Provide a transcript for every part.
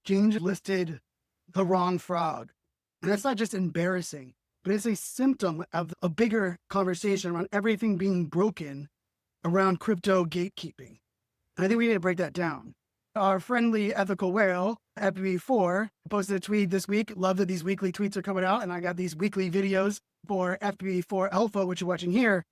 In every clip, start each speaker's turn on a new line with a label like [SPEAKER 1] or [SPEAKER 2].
[SPEAKER 1] exchange listed the wrong frog. And that's not just embarrassing, but it's a symptom of a bigger conversation around everything being broken around crypto gatekeeping. And I think we need to break that down. Our friendly ethical whale, FBB4, posted a tweet this week. Love that these weekly tweets are coming out, and I got these weekly videos for FBB4 Alpha, which you're watching here,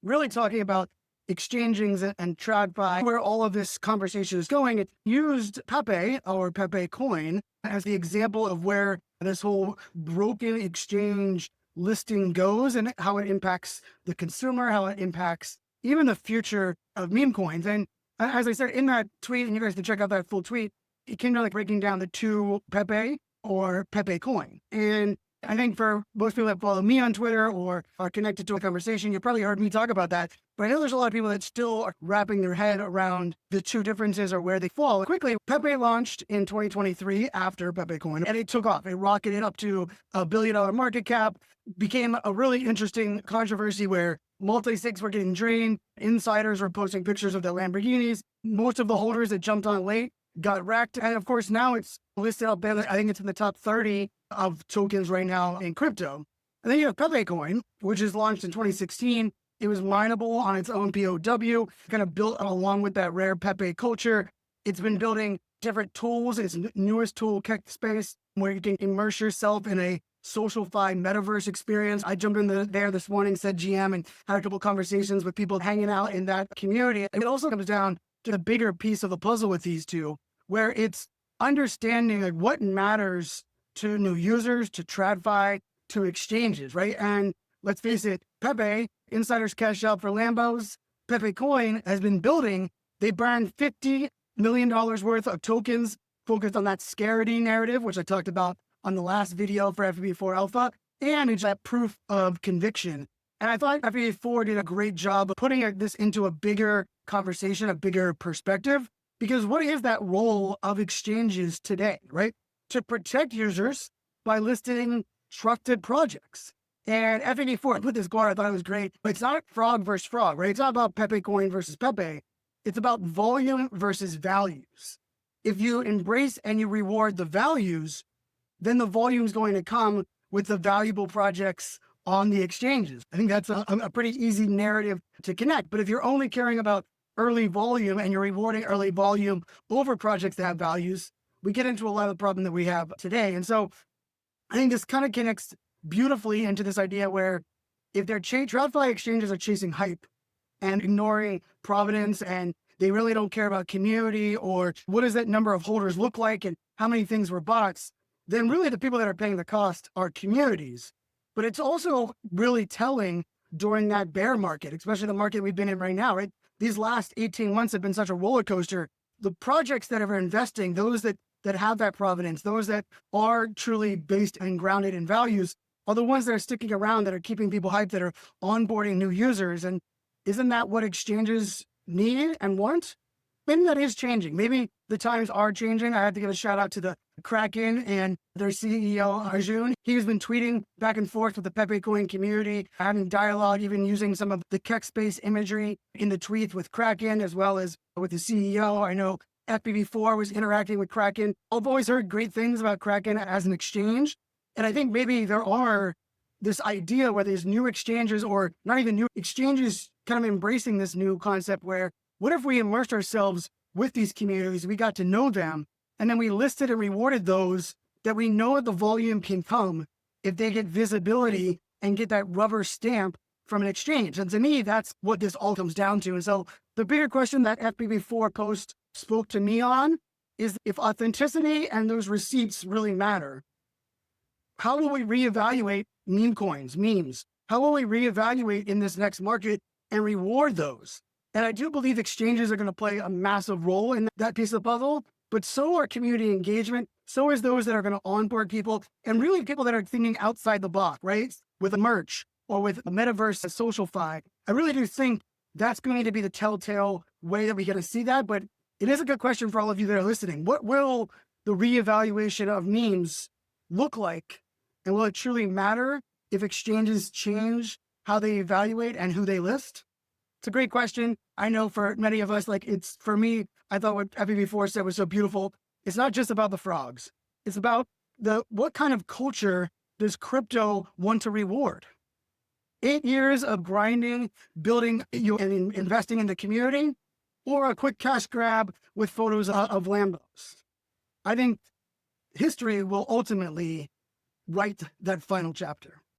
[SPEAKER 1] really talking about exchangings and TradFi, where all of this conversation is going. It used Pepe, or PepeCoin, as the example of where this whole broken exchange listing goes and how it impacts the consumer, how it impacts even the future of meme coins. And as I said in that tweet, and you guys can check out that full tweet, it came down like breaking down the two Pepe or PepeCoin. And I think for most people that follow me on Twitter or are connected to a conversation, you probably heard me talk about that. But I know there's a lot of people that still are wrapping their head around the two differences or where they fall. Quickly, Pepe launched in 2023 after PepeCoin, and it took off. It rocketed up to $1 billion market cap, became a really interesting controversy where multi-sigs were getting drained. Insiders were posting pictures of their Lamborghinis. Most of the holders that jumped on late got wrecked. And of course, now it's listed up there. I think it's in the top 30 of tokens right now in crypto. And then you have PepeCoin, which is launched in 2016. It was mineable on its own POW, kind of built along with that rare Pepe culture. It's been building different tools. Its newest tool, Keck Space, where you can immerse yourself in a social-fi metaverse experience. I jumped in there this morning, said GM, and had a couple conversations with people hanging out in that community. And it also comes down to the bigger piece of the puzzle with these two, where it's understanding like what matters to new users, to TradFi, to exchanges, right? And let's face it, Pepe, insiders cash out for Lambos. PepeCoin has been building. They burned $50 million worth of tokens focused on that scarcity narrative, which I talked about on the last video for FBB4 Alpha, and it's that proof of conviction. And I thought FBB4 did a great job of putting this into a bigger conversation, a bigger perspective, because what is that role of exchanges today, right? To protect users by listing trusted projects. And FBB4 put this guard, I thought it was great, but it's not frog versus frog, right? It's not about PepeCoin versus Pepe. It's about volume versus values. If you embrace and you reward the values, then the volume is going to come with the valuable projects on the exchanges. I think that's a pretty easy narrative to connect. But if you're only caring about early volume and you're rewarding early volume over projects that have values, we get into a lot of the problem that we have today. And so I think this kind of connects beautifully into this idea where if they're TradFi exchanges are chasing hype and ignoring provenance, and they really don't care about community or what does that number of holders look like and how many things were bots, then really the people that are paying the cost are communities. But it's also really telling during that bear market, especially the market we've been in right now, right? These last 18 months have been such a roller coaster. The projects that are investing, those that have that provenance, those that are truly based and grounded in values, are the ones that are sticking around, that are keeping people hyped, that are onboarding new users. And isn't that what exchanges need and want? Maybe that is changing. Maybe the times are changing. I have to give a shout out to the Kraken and their CEO, Arjun. He's been tweeting back and forth with the PepeCoin community, having dialogue, even using some of the Keck Space imagery in the tweets with Kraken, as well as with the CEO. I know FBB4 was interacting with Kraken. I've always heard great things about Kraken as an exchange. And I think maybe there are this idea where there's new exchanges, or not even new exchanges, kind of embracing this new concept where, what if we immersed ourselves with these communities, we got to know them, and then we listed and rewarded those that we know the volume can come if they get visibility and get that rubber stamp from an exchange. And to me, that's what this all comes down to. And so the bigger question that FBB4 post spoke to me on is, if authenticity and those receipts really matter, how will we reevaluate meme coins, memes? How will we reevaluate in this next market and reward those? And I do believe exchanges are going to play a massive role in that piece of the puzzle, but so are community engagement. So is those that are going to onboard people, and really people that are thinking outside the box, right? With a merch or with a metaverse, a social-fi. I really do think that's going to be the telltale way that we're going to see that. But it is a good question for all of you that are listening. What will the reevaluation of memes look like? And will it truly matter if exchanges change how they evaluate and who they list? It's a great question. I know for many of us, like, it's, for me, I thought what FBB4 said was so beautiful. It's not just about the frogs. It's about what kind of culture does crypto want to reward? 8 years of grinding, building, and investing in the community, or a quick cash grab with photos of Lambos? I think history will ultimately write that final chapter.